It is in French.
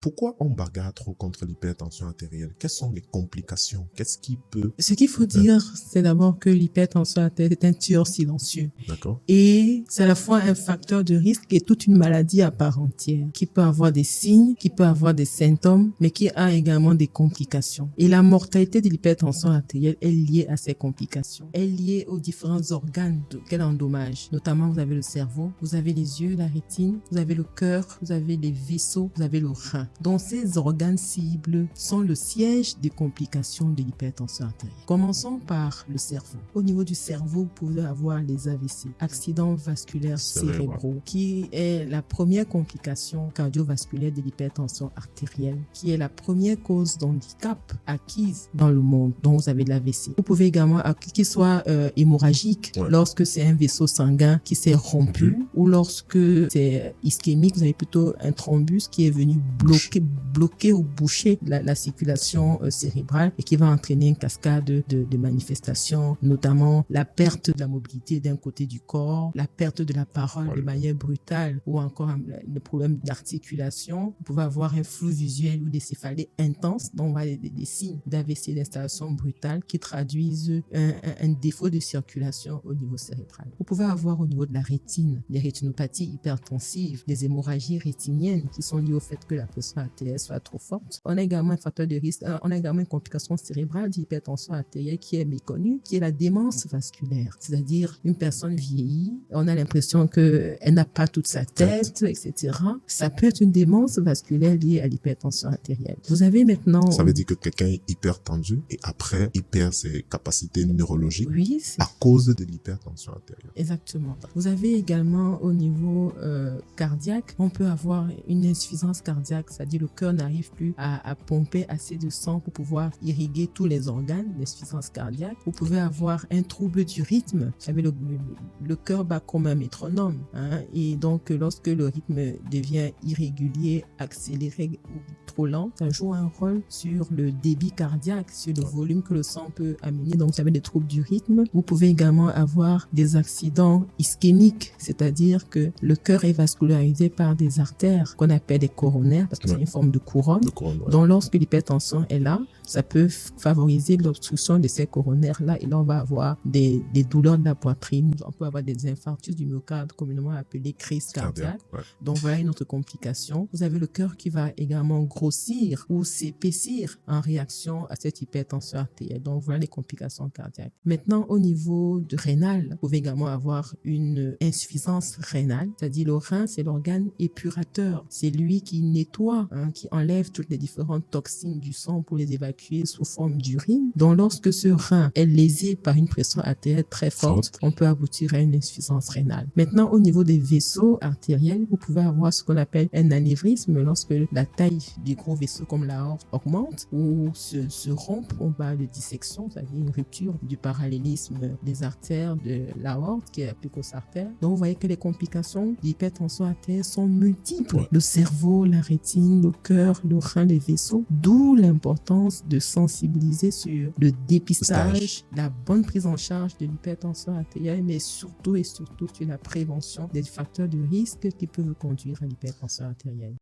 Pourquoi on bagarre trop contre l'hypertension artérielle? Quelles sont les complications? Qu'est-ce qui peut... Ce qu'il faut dire, c'est d'abord que l'hypertension artérielle est un tueur silencieux. D'accord. Et c'est à la fois un facteur de risque et toute une maladie à part entière, qui peut avoir des signes, qui peut avoir des symptômes, mais qui a également des complications. Et la mortalité de l'hypertension artérielle est liée à ces complications. Elle est liée aux différents organes qu'elle endommage. Notamment, vous avez le cerveau, vous avez les yeux, la rétine, vous avez le cœur, vous avez les vaisseaux, vous avez le rein. Donc, ces organes cibles sont le siège des complications de l'hypertension artérielle. Commençons par le cerveau. Au niveau du cerveau, vous pouvez avoir les AVC, accidents vasculaires cérébraux, qui est la première complication cardiovasculaire de l'hypertension artérielle, qui est la première cause d'handicap acquise dans le monde, dont vous avez l'AVC. Vous pouvez également, qu'il soit hémorragique, lorsque c'est un vaisseau sanguin qui s'est rompu, ou lorsque c'est ischémique, vous avez plutôt un thrombus qui est venu bloquer ou boucher la circulation cérébrale et qui va entraîner une cascade de manifestations, notamment la perte de la mobilité d'un côté du corps, la perte de la parole de manière brutale ou encore le problème d'articulation. Vous pouvez avoir un flou visuel ou des céphalées intenses, donc on va des signes d'AVC, d'installation brutale qui traduisent un défaut de circulation au niveau cérébral. Vous pouvez avoir au niveau de la rétine des rétinopathies hypertensives, des hémorragies rétiniennes qui sont liées au fait que la pression artérielle soit trop forte. On a également un facteur de risque, on a également une complication cérébrale d'hypertension artérielle qui est méconnue, qui est la démence vasculaire. C'est-à-dire une personne vieillit, on a l'impression qu'elle n'a pas toute sa tête, etc. Ça peut être une démence vasculaire liée à l'hypertension artérielle. Vous avez maintenant... Ça veut dire que quelqu'un est hyper tendu et après, il perd ses capacités neurologiques à cause de l'hypertension artérielle. Exactement. Vous avez également au niveau cardiaque, on peut avoir une insuffisance cardiaque, c'est-à-dire le cœur n'arrive plus à pomper assez de sang pour pouvoir irriguer tous les organes, l'insuffisance cardiaque. Vous pouvez avoir un trouble du rythme. Vous savez, le cœur bat comme un métronome, hein, et donc lorsque le rythme devient irrégulier, accéléré ou trop lent, ça joue un rôle sur le débit cardiaque, sur le volume que le sang peut amener. Donc, vous avez des troubles du rythme. Vous pouvez également avoir des accidents ischémiques, c'est-à-dire que le cœur est vascularisé par des artères qu'on appelle des coronaires, parce que c'est une forme de couronne. Donc, lorsque l'hypertension est là, ça peut favoriser l'obstruction de ces coronaires-là, et là, on va avoir des douleurs de la poitrine, on peut avoir des infarctus du myocarde, communément appelés crises cardiaques. Donc, voilà une autre complication. Vous avez le cœur qui va également grossir ou s'épaissir en réaction à cette hypertension artérielle. Donc, voilà les complications cardiaques. Maintenant, au niveau de rénal, vous pouvez également avoir une insuffisance rénale, c'est-à-dire le rein, c'est l'organe épurateur. C'est lui qui nettoie, hein, qui enlève toutes les différentes toxines du sang pour les évacuer sous forme d'urine. Donc, lorsque ce rein est lésé par une pression artérielle très forte, on peut aboutir à une insuffisance rénale. Maintenant, au niveau des vaisseaux artériels, vous pouvez avoir ce qu'on appelle un anévrisme lorsque la taille des gros vaisseaux comme l'aorte augmente ou se rompt. On parle de dissection, c'est-à-dire une rupture du parallélisme des artères de l'aorte qui est appliquée aux artères. Donc, vous voyez que les complications d'hypertension artérielle sont multiples. Le cerveau, la rétine, le cœur, le rein, les vaisseaux, d'où l'importance de sensibiliser sur le dépistage, la bonne prise en charge de l'hypertension artérielle, mais surtout sur la prévention des facteurs de risque qui peuvent conduire à l'hypertension artérielle.